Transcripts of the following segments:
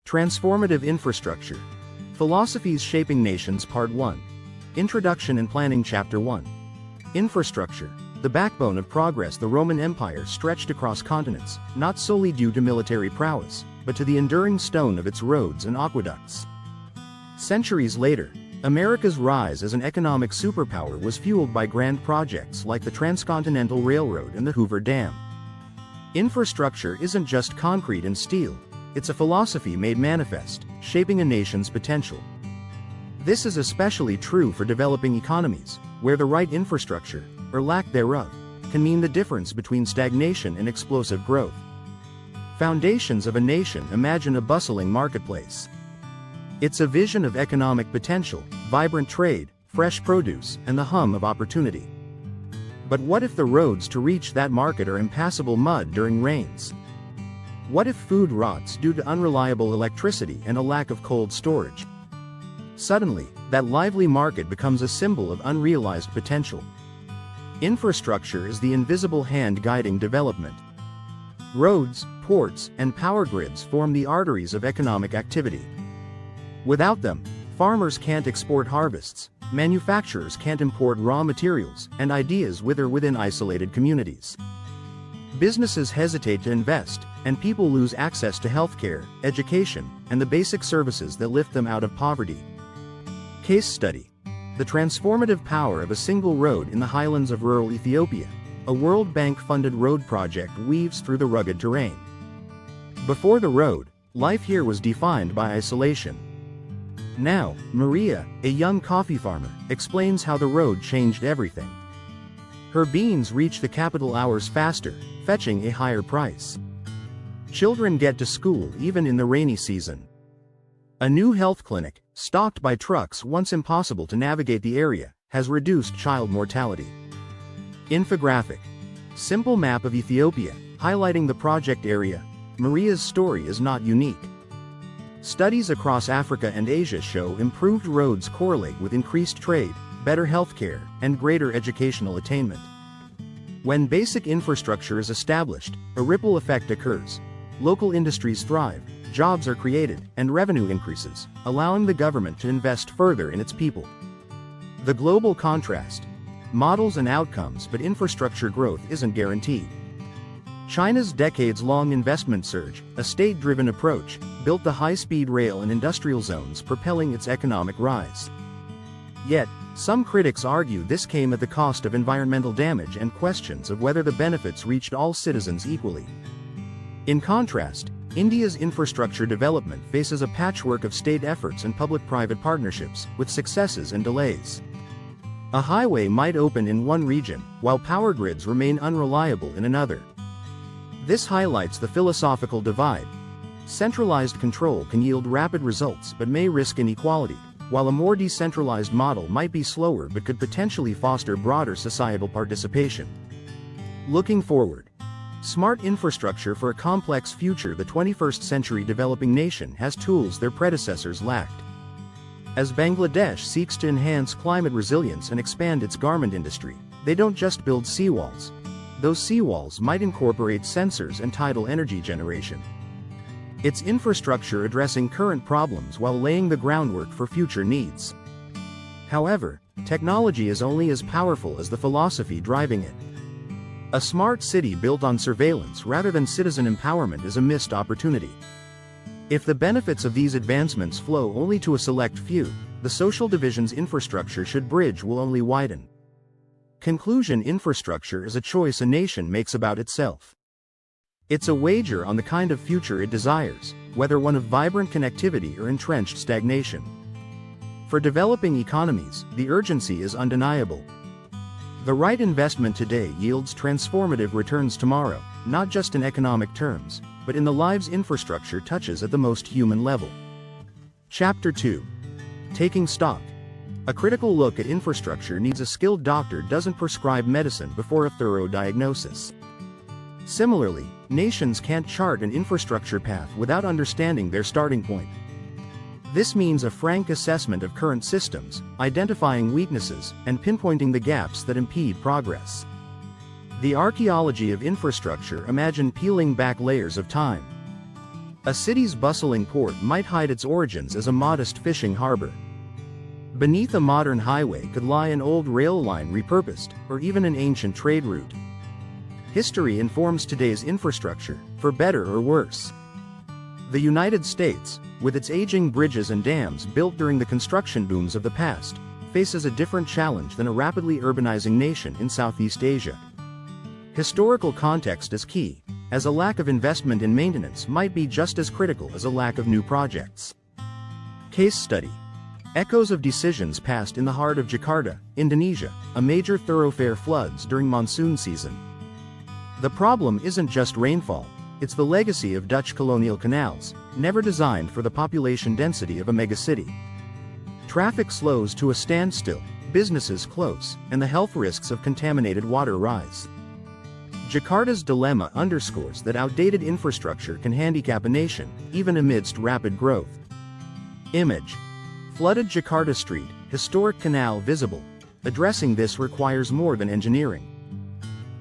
Transformative Infrastructure. Philosophies Shaping Nations Part 1. Introduction and Planning Chapter 1. Infrastructure. The backbone of progress. The Roman Empire stretched across continents, not solely due to military prowess, but to the enduring stone of its roads and aqueducts. Centuries later, America's rise as an economic superpower was fueled by grand projects like the Transcontinental Railroad and the Hoover Dam. Infrastructure isn't just concrete and steel, it's a philosophy made manifest, shaping a nation's potential. This is especially true for developing economies, where the right infrastructure, or lack thereof, can mean the difference between stagnation and explosive growth. Foundations of a nation. Imagine a bustling marketplace. It's a vision of economic potential, vibrant trade, fresh produce, and the hum of opportunity. But what if the roads to reach that market are impassable mud during rains? What if food rots due to unreliable electricity and a lack of cold storage? Suddenly, that lively market becomes a symbol of unrealized potential. Infrastructure is the invisible hand guiding development. Roads, ports, and power grids form the arteries of economic activity. Without them, farmers can't export harvests, manufacturers can't import raw materials, and ideas wither within isolated communities. Businesses hesitate to invest, and people lose access to healthcare, education, and the basic services that lift them out of poverty. Case study. The transformative power of a single road in the highlands of rural Ethiopia. A World Bank-funded road project weaves through the rugged terrain. Before the road, life here was defined by isolation. Now, Maria, a young coffee farmer, explains how the road changed everything. Her beans reach the capital hours faster, fetching a higher price. Children get to school even in the rainy season. A new health clinic, stocked by trucks once impossible to navigate the area, has reduced child mortality. Infographic. Simple map of Ethiopia, highlighting the project area. Maria's story is not unique. Studies across Africa and Asia show improved roads correlate with increased trade, better healthcare, and greater educational attainment. When basic infrastructure is established, a ripple effect occurs. Local industries thrive, jobs are created, and revenue increases, allowing the government to invest further in its people. The global contrast. Models and outcomes, but infrastructure growth isn't guaranteed. China's decades-long investment surge, a state-driven approach, built the high-speed rail and industrial zones propelling its economic rise. Yet, some critics argue this came at the cost of environmental damage and questions of whether the benefits reached all citizens equally. In contrast, India's infrastructure development faces a patchwork of state efforts and public-private partnerships, with successes and delays. A highway might open in one region, while power grids remain unreliable in another. This highlights the philosophical divide. Centralized control can yield rapid results but may risk inequality, while a more decentralized model might be slower but could potentially foster broader societal participation. Looking forward. Smart infrastructure for a complex future. The 21st century developing nation has tools their predecessors lacked. As Bangladesh seeks to enhance climate resilience and expand its garment industry, they don't just build seawalls. Those seawalls might incorporate sensors and tidal energy generation. It's infrastructure addressing current problems while laying the groundwork for future needs. However, technology is only as powerful as the philosophy driving it. A smart city built on surveillance rather than citizen empowerment is a missed opportunity. If the benefits of these advancements flow only to a select few, the social divisions infrastructure should bridge will only widen. Conclusion. Infrastructure is a choice a nation makes about itself. It's a wager on the kind of future it desires, whether one of vibrant connectivity or entrenched stagnation. For developing economies, the urgency is undeniable. The right investment today yields transformative returns tomorrow, not just in economic terms, but in the lives infrastructure touches at the most human level. Chapter 2. Taking stock. A critical look at infrastructure needs. A skilled doctor doesn't prescribe medicine before a thorough diagnosis. Similarly, nations can't chart an infrastructure path without understanding their starting point. This means a frank assessment of current systems, identifying weaknesses, and pinpointing the gaps that impede progress. The archaeology of infrastructure. Imagine peeling back layers of time. A city's bustling port might hide its origins as a modest fishing harbor. Beneath a modern highway could lie an old rail line repurposed, or even an ancient trade route. History informs today's infrastructure, for better or worse. The United States, with its aging bridges and dams built during the construction booms of the past, faces a different challenge than a rapidly urbanizing nation in Southeast Asia. Historical context is key, as a lack of investment in maintenance might be just as critical as a lack of new projects. Case study. Echoes of decisions passed in the heart of Jakarta, Indonesia, a major thoroughfare floods during monsoon season. The problem isn't just rainfall, it's the legacy of Dutch colonial canals, never designed for the population density of a megacity. Traffic slows to a standstill, businesses close, and the health risks of contaminated water rise. Jakarta's dilemma underscores that outdated infrastructure can handicap a nation, even amidst rapid growth. Image. Flooded Jakarta Street, historic canal visible. Addressing this requires more than engineering.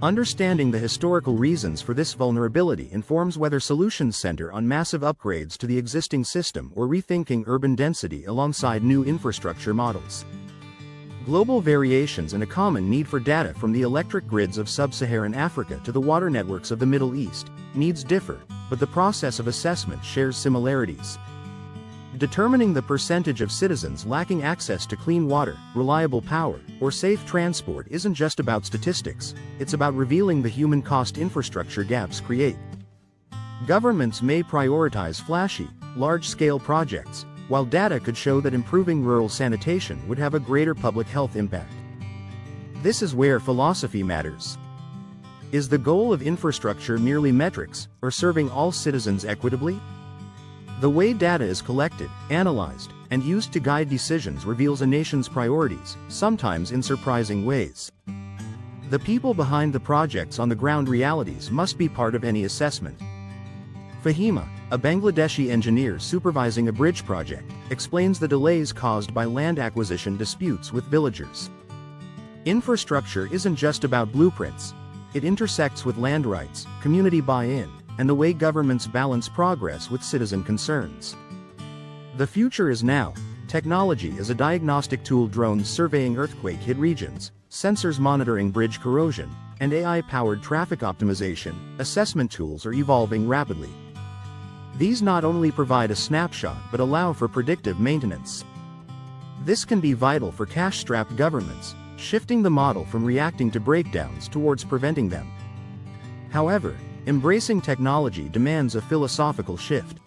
Understanding the historical reasons for this vulnerability informs whether solutions center on massive upgrades to the existing system or rethinking urban density alongside new infrastructure models. Global variations and a common need for data from the electric grids of sub-Saharan Africa to the water networks of the Middle East needs differ, but the process of assessment shares similarities. Determining the percentage of citizens lacking access to clean water, reliable power, or safe transport isn't just about statistics, it's about revealing the human cost infrastructure gaps create. Governments may prioritize flashy, large-scale projects, while data could show that improving rural sanitation would have a greater public health impact. This is where philosophy matters. Is the goal of infrastructure merely metrics, or serving all citizens equitably? The way data is collected, analyzed, and used to guide decisions reveals a nation's priorities, sometimes in surprising ways. The people behind the project's on-the-ground realities must be part of any assessment. Fahima, a Bangladeshi engineer supervising a bridge project, explains the delays caused by land acquisition disputes with villagers. Infrastructure isn't just about blueprints. It intersects with land rights, community buy-in, and the way governments balance progress with citizen concerns. The future is now. Technology is a diagnostic tool, drones surveying earthquake-hit regions, sensors monitoring bridge corrosion, and AI-powered traffic optimization, assessment tools are evolving rapidly. These not only provide a snapshot but allow for predictive maintenance. This can be vital for cash-strapped governments, shifting the model from reacting to breakdowns towards preventing them. However, embracing technology demands a philosophical shift.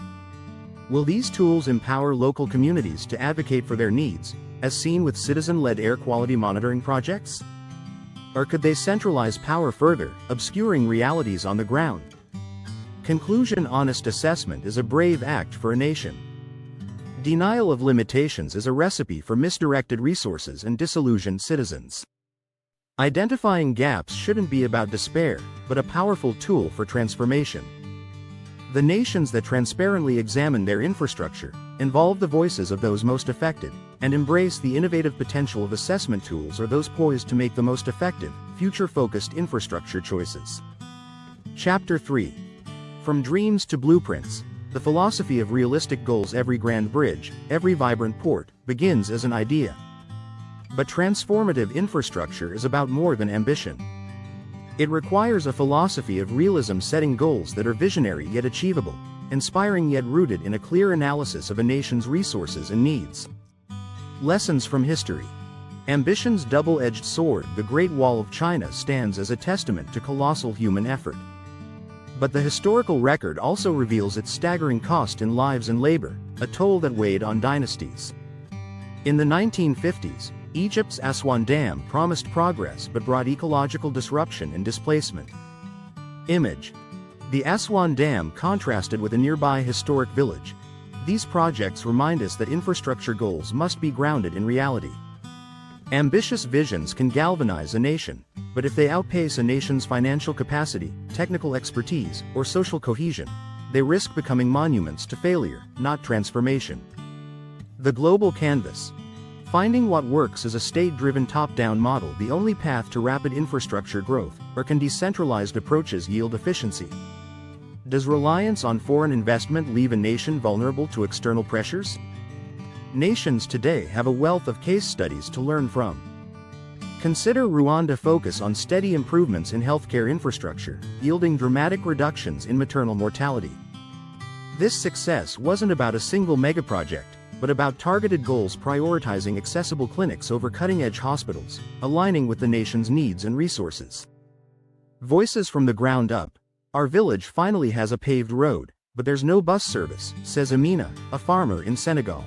Will these tools empower local communities to advocate for their needs, as seen with citizen-led air quality monitoring projects? Or could they centralize power further, obscuring realities on the ground? Conclusion: honest assessment is a brave act for a nation. Denial of limitations is a recipe for misdirected resources and disillusioned citizens. Identifying gaps shouldn't be about despair, but a powerful tool for transformation. The nations that transparently examine their infrastructure, involve the voices of those most affected, and embrace the innovative potential of assessment tools are those poised to make the most effective, future-focused infrastructure choices. Chapter 3. From Dreams to Blueprints, the philosophy of realistic goals. Every grand bridge, every vibrant port, begins as an idea. But transformative infrastructure is about more than ambition. It requires a philosophy of realism, setting goals that are visionary yet achievable, inspiring yet rooted in a clear analysis of a nation's resources and needs. Lessons from history. Ambition's double-edged sword. The Great Wall of China stands as a testament to colossal human effort. But the historical record also reveals its staggering cost in lives and labor, a toll that weighed on dynasties. In the 1950s, Egypt's Aswan Dam promised progress but brought ecological disruption and displacement. Image. The Aswan Dam contrasted with a nearby historic village. These projects remind us that infrastructure goals must be grounded in reality. Ambitious visions can galvanize a nation, but if they outpace a nation's financial capacity, technical expertise, or social cohesion, they risk becoming monuments to failure, not transformation. The global canvas. Finding what works is a state-driven top-down model the only path to rapid infrastructure growth, or can decentralized approaches yield efficiency? Does reliance on foreign investment leave a nation vulnerable to external pressures? Nations today have a wealth of case studies to learn from. Consider Rwanda's focus on steady improvements in healthcare infrastructure, yielding dramatic reductions in maternal mortality. This success wasn't about a single megaproject, but about targeted goals prioritizing accessible clinics over cutting-edge hospitals, aligning with the nation's needs and resources. Voices from the ground up. Our village finally has a paved road, but there's no bus service, says Amina, a farmer in Senegal.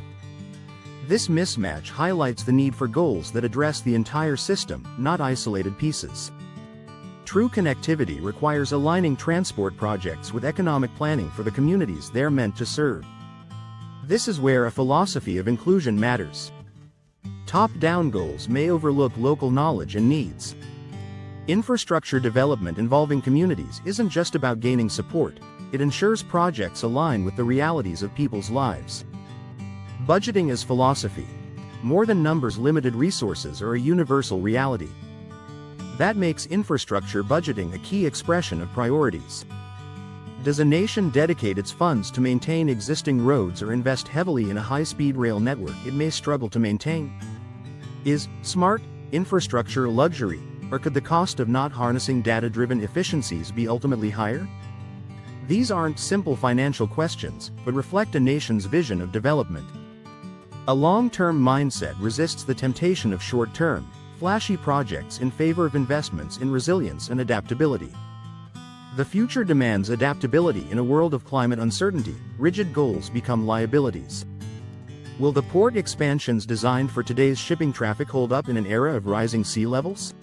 This mismatch highlights the need for goals that address the entire system, not isolated pieces. True connectivity requires aligning transport projects with economic planning for the communities they're meant to serve. This is where a philosophy of inclusion matters. Top-down goals may overlook local knowledge and needs. Infrastructure development involving communities isn't just about gaining support, it ensures projects align with the realities of people's lives. Budgeting as philosophy. More than numbers, limited resources are a universal reality. That makes infrastructure budgeting a key expression of priorities. Does a nation dedicate its funds to maintain existing roads or invest heavily in a high-speed rail network it may struggle to maintain? Is smart infrastructure a luxury, or could the cost of not harnessing data-driven efficiencies be ultimately higher? These aren't simple financial questions, but reflect a nation's vision of development. A long-term mindset resists the temptation of short-term, flashy projects in favor of investments in resilience and adaptability. The future demands adaptability in a world of climate uncertainty. Rigid goals become liabilities. Will the port expansions designed for today's shipping traffic hold up in an era of rising sea levels?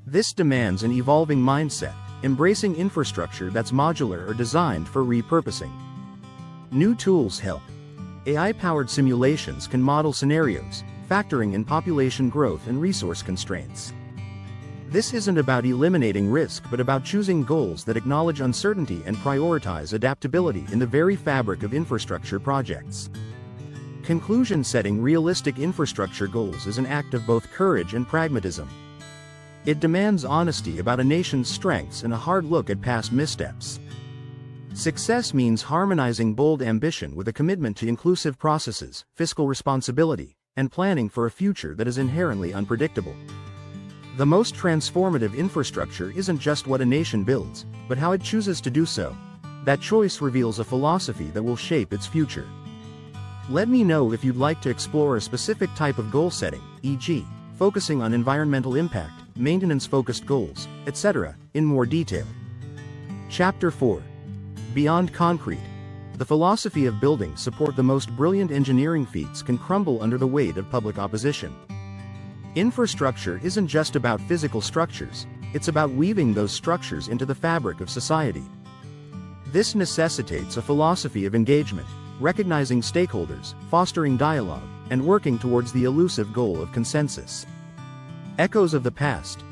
This demands an evolving mindset, embracing infrastructure that's modular or designed for repurposing. New tools help. AI-powered simulations can model scenarios, factoring in population growth and resource constraints. This isn't about eliminating risk but about choosing goals that acknowledge uncertainty and prioritize adaptability in the very fabric of infrastructure projects. Conclusion: setting realistic infrastructure goals is an act of both courage and pragmatism. It demands honesty about a nation's strengths and a hard look at past missteps. Success means harmonizing bold ambition with a commitment to inclusive processes, fiscal responsibility, and planning for a future that is inherently unpredictable. The most transformative infrastructure isn't just what a nation builds, but how it chooses to do so. That choice reveals a philosophy that will shape its future. Let me know if you'd like to explore a specific type of goal setting, e.g., focusing on environmental impact, maintenance-focused goals, etc., in more detail. Chapter 4. Beyond concrete. The philosophy of building support. The most brilliant engineering feats can crumble under the weight of public opposition. Infrastructure isn't just about physical structures, it's about weaving those structures into the fabric of society. This necessitates a philosophy of engagement, recognizing stakeholders, fostering dialogue, and working towards the elusive goal of consensus. Echoes of the past.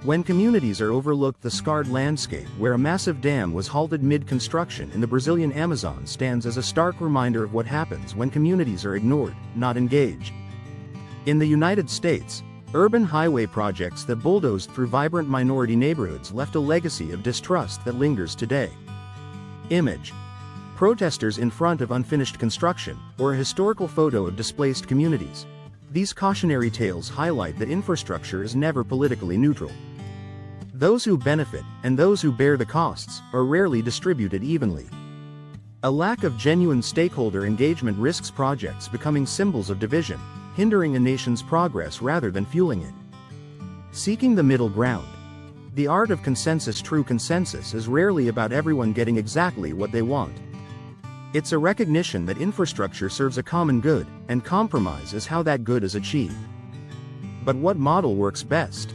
When communities are overlooked, the scarred landscape where a massive dam was halted mid-construction in the Brazilian Amazon stands as a stark reminder of what happens when communities are ignored, not engaged. In the United States, urban highway projects that bulldozed through vibrant minority neighborhoods left a legacy of distrust that lingers today. Image. Protesters in front of unfinished construction, or a historical photo of displaced communities. These cautionary tales highlight that infrastructure is never politically neutral. Those who benefit, and those who bear the costs, are rarely distributed evenly. A lack of genuine stakeholder engagement risks projects becoming symbols of division, hindering a nation's progress rather than fueling it. Seeking the middle ground. The art of consensus. True consensus is rarely about everyone getting exactly what they want. It's a recognition that infrastructure serves a common good, and compromise is how that good is achieved. But what model works best?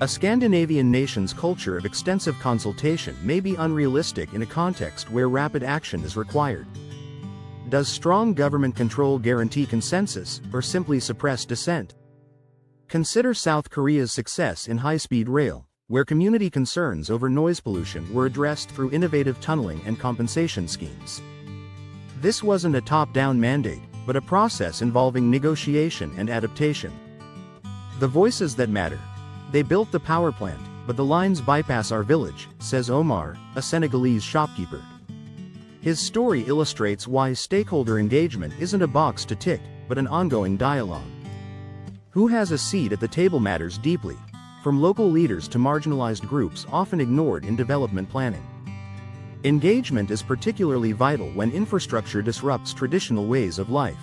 A Scandinavian nation's culture of extensive consultation may be unrealistic in a context where rapid action is required. Does strong government control guarantee consensus, or simply suppress dissent? Consider South Korea's success in high-speed rail, where community concerns over noise pollution were addressed through innovative tunneling and compensation schemes. This wasn't a top-down mandate, but a process involving negotiation and adaptation. The voices that matter. They built the power plant, but the lines bypass our village, says Omar, a Senegalese shopkeeper. His story illustrates why stakeholder engagement isn't a box to tick, but an ongoing dialogue. Who has a seat at the table matters deeply, from local leaders to marginalized groups often ignored in development planning. Engagement is particularly vital when infrastructure disrupts traditional ways of life.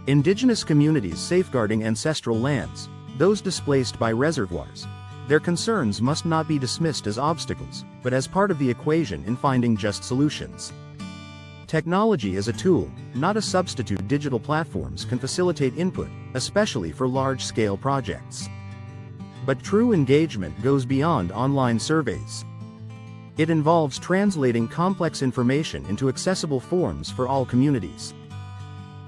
Indigenous communities safeguarding ancestral lands, those displaced by reservoirs, their concerns must not be dismissed as obstacles, but as part of the equation in finding just solutions. Technology as a tool, not a substitute. Digital platforms can facilitate input, especially for large-scale projects. But true engagement goes beyond online surveys. It involves translating complex information into accessible forms for all communities.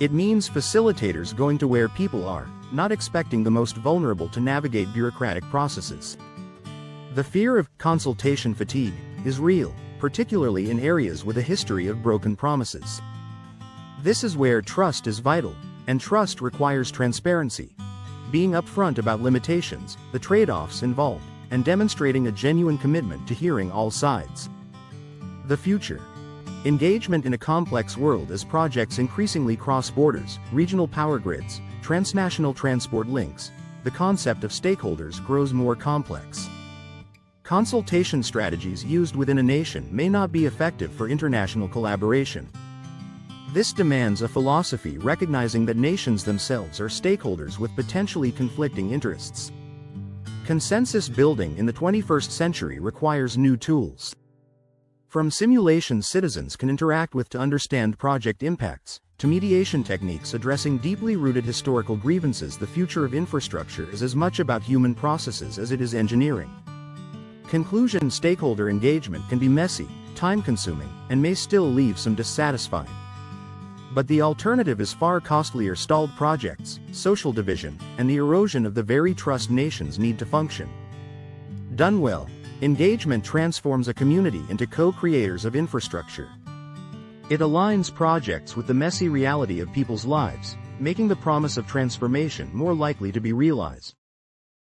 It means facilitators going to where people are, not expecting the most vulnerable to navigate bureaucratic processes. The fear of consultation fatigue is real, particularly in areas with a history of broken promises. This is where trust is vital, and trust requires transparency. Being upfront about limitations, the trade-offs involved, and demonstrating a genuine commitment to hearing all sides. The future. Engagement in a complex world as projects increasingly cross borders, regional power grids, transnational transport links, the concept of stakeholders grows more complex. Consultation strategies used within a nation may not be effective for international collaboration. This demands a philosophy recognizing that nations themselves are stakeholders with potentially conflicting interests. Consensus building in the 21st century requires new tools. From simulations citizens can interact with to understand project impacts, to mediation techniques addressing deeply rooted historical grievances, the future of infrastructure is as much about human processes as it is engineering. Conclusion: stakeholder engagement can be messy, time-consuming, and may still leave some dissatisfied. But the alternative is far costlier: stalled projects, social division, and the erosion of the very trust nations need to function. Done well, engagement transforms a community into co-creators of infrastructure. It aligns projects with the messy reality of people's lives, making the promise of transformation more likely to be realized.